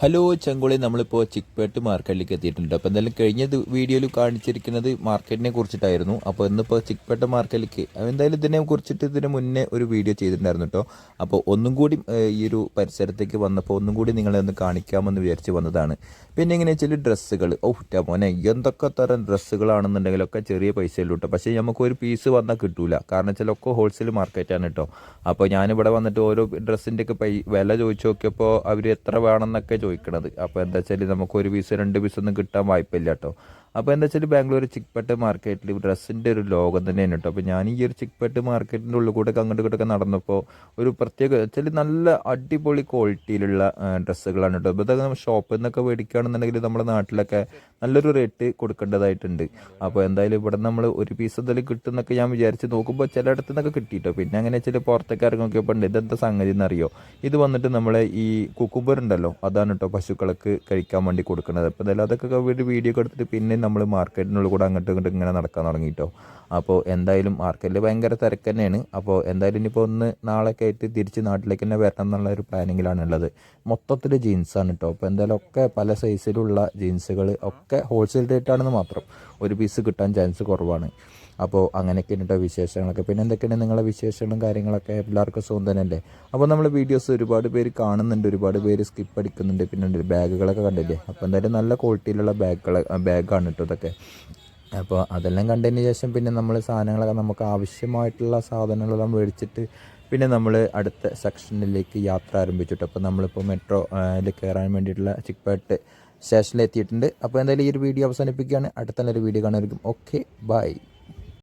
Hello ചങ്കുളി, നമ്മളിപ്പോൾ ചിക്പേട്ട് മാർക്കറ്റിലേക്ക് എത്തിയിട്ടുണ്ട്. അപ്പോൾ എന്തായാലും കഴിഞ്ഞ വീഡിയോയിൽ കാണിച്ചിരിക്കുന്നത് മാർക്കറ്റിനെ കുറിച്ചിട്ടായിരുന്നു. അപ്പോൾ ഇന്നിപ്പോൾ ചിക്പേട്ട മാർക്കറ്റിലേക്ക് എന്തായാലും ഇതിനെ കുറിച്ചിട്ട് ഇതിന് മുന്നേ ഒരു വീഡിയോ ചെയ്തിട്ടുണ്ടായിരുന്നു കേട്ടോ. അപ്പോൾ ഒന്നും കൂടി ഈ ഒരു പരിസരത്തേക്ക് വന്നപ്പോൾ ഒന്നും കൂടി നിങ്ങളെ ഒന്ന് കാണിക്കാമെന്ന് വിചാരിച്ച് വന്നതാണ്. പിന്നെ എങ്ങനെ വെച്ചാൽ ഡ്രസ്സുകൾ, മോനെ എന്തൊക്കെ തരം ഡ്രസ്സുകളാണെന്നുണ്ടെങ്കിലൊക്കെ ചെറിയ പൈസയുള്ളൂ കേട്ടോ. പക്ഷേ നമുക്ക് ഒരു പീസ് വന്നാൽ കിട്ടൂല, കാരണം വെച്ചാൽ ഒക്കെ ഹോൾസെയിൽ മാർക്കറ്റാണ് കേട്ടോ. അപ്പോൾ ഞാനിവിടെ വന്നിട്ട് ഓരോ ഡ്രസ്സിൻ്റെയൊക്കെ വില ചോദിച്ചു നോക്കിയപ്പോൾ അവർ എത്ര വേണമെന്നൊക്കെ ചോദിക്കണത്. അപ്പോൾ എന്താ വെച്ചാൽ നമുക്ക് ഒരു പീസ് രണ്ട് പീസ് ഒന്നും കിട്ടാൻ വായ്പില്ല കേട്ടോ. അപ്പോൾ എന്താ വെച്ചാൽ ബാംഗ്ലൂർ ചിക്പേട്ട് മാർക്കറ്റിൽ ഡ്രസ്സിൻ്റെ ഒരു ലോകം തന്നെയാണ് കേട്ടോ. അപ്പോൾ ഞാൻ ഈ ഒരു ചിക്പേട്ട് മാർക്കറ്റിൻ്റെ ഉള്ളിൽ കൂടെ അങ്ങോട്ട് ഇങ്ങോട്ടൊക്കെ നടന്നപ്പോൾ ഒരു പ്രത്യേക വെച്ചാൽ നല്ല അടിപൊളി ക്വാളിറ്റിയിലുള്ള ഡ്രസ്സുകളാണ് കേട്ടോ. ഇപ്പോൾ ഇതൊക്കെ ഷോപ്പിൽ നിന്നൊക്കെ മേടിക്കുകയാണെന്നുണ്ടെങ്കിൽ നമ്മുടെ നാട്ടിലൊക്കെ നല്ലൊരു റേറ്റ് കൊടുക്കേണ്ടതായിട്ടുണ്ട്. അപ്പോൾ എന്തായാലും ഇവിടെ നമ്മൾ ഒരു പീസ് എന്തായാലും കിട്ടുമെന്നൊക്കെ ഞാൻ വിചാരിച്ച് നോക്കുമ്പോൾ ചിലയിടത്തു നിന്നൊക്കെ കിട്ടിയിട്ടോ. പിന്നെ അങ്ങനെ വെച്ചാൽ പുറത്തേക്ക് ഇറങ്ങി നോക്കിയപ്പോൾ ഉണ്ട് ഇതെന്താ സംഗതി എന്നറിയോ, ഇത് വന്നിട്ട് നമ്മളെ ഈ കുക്കുംബർ ഉണ്ടല്ലോ, അതാണ് കേട്ടോ പശുക്കൾക്ക് കഴിക്കാൻ വേണ്ടി കൊടുക്കുന്നത്. അപ്പോൾ എന്തായാലും അതൊക്കെ ഒരു വീഡിയോ ഒക്കെ എടുത്തിട്ട് പിന്നെ നമ്മൾ മാർക്കറ്റിനുള്ളിൽ കൂടെ അങ്ങോട്ടും ഇങ്ങോട്ടും ഇങ്ങനെ നടക്കാൻ തുടങ്ങിയിട്ടോ. അപ്പോൾ എന്തായാലും മാർക്കറ്റിൽ ഭയങ്കര തിരക്ക് തന്നെയാണ്. അപ്പോൾ എന്തായാലും ഇനിയിപ്പോൾ ഒന്ന് നാളെയൊക്കെ ആയിട്ട് തിരിച്ച് നാട്ടിലേക്ക് തന്നെ വരണം എന്നുള്ള ഒരു പ്ലാനിങ്ങിലാണ് ഉള്ളത്. മൊത്തത്തിൽ ജീൻസാണ് കേട്ടോ. അപ്പോൾ എന്തായാലും ഒക്കെ പല സൈസിലുള്ള ജീൻസുകൾ ഒക്കെ ഹോൾസെയിൽ റേറ്റ് ആണെന്ന് മാത്രം, ഒരു പീസ് കിട്ടാൻ ചാൻസ് കുറവാണ്. അപ്പോൾ അങ്ങനെയൊക്കെ കേട്ടോ വിശേഷങ്ങളൊക്കെ. പിന്നെ എന്തൊക്കെയാണ് നിങ്ങളുടെ വിശേഷങ്ങളും കാര്യങ്ങളൊക്കെ? എല്ലാവർക്കും സുഖം തന്നെയല്ലേ? അപ്പോൾ നമ്മൾ വീഡിയോസ് ഒരുപാട് പേര് കാണുന്നുണ്ട്, ഒരുപാട് പേര് സ്കിപ്പ് അടിക്കുന്നുണ്ട്. പിന്നെ ബാഗുകളൊക്കെ കണ്ടില്ലേ? അപ്പോൾ എന്തായാലും നല്ല ക്വാളിറ്റിയിലുള്ള ബാഗാണ് കേട്ടോ ഇതൊക്കെ. അപ്പോൾ അതെല്ലാം കണ്ടതിന് ശേഷം പിന്നെ നമ്മൾ സാധനങ്ങളൊക്കെ നമുക്ക് ആവശ്യമായിട്ടുള്ള സാധനങ്ങളെല്ലാം മേടിച്ചിട്ട് പിന്നെ നമ്മൾ അടുത്ത സെക്ഷനിലേക്ക് യാത്ര ആരംഭിച്ചിട്ട്. അപ്പോൾ നമ്മളിപ്പോൾ മെട്രോയിൽ കയറാൻ വേണ്ടിയിട്ടുള്ള ചിക്പേട്ട് സ്റ്റേഷനിലെത്തിയിട്ടുണ്ട്. അപ്പോൾ എന്തായാലും ഈ ഒരു വീഡിയോ അവസാനിപ്പിക്കുകയാണ്. അടുത്ത നല്ലൊരു വീഡിയോ കാണുമായിരിക്കും. Okay, by.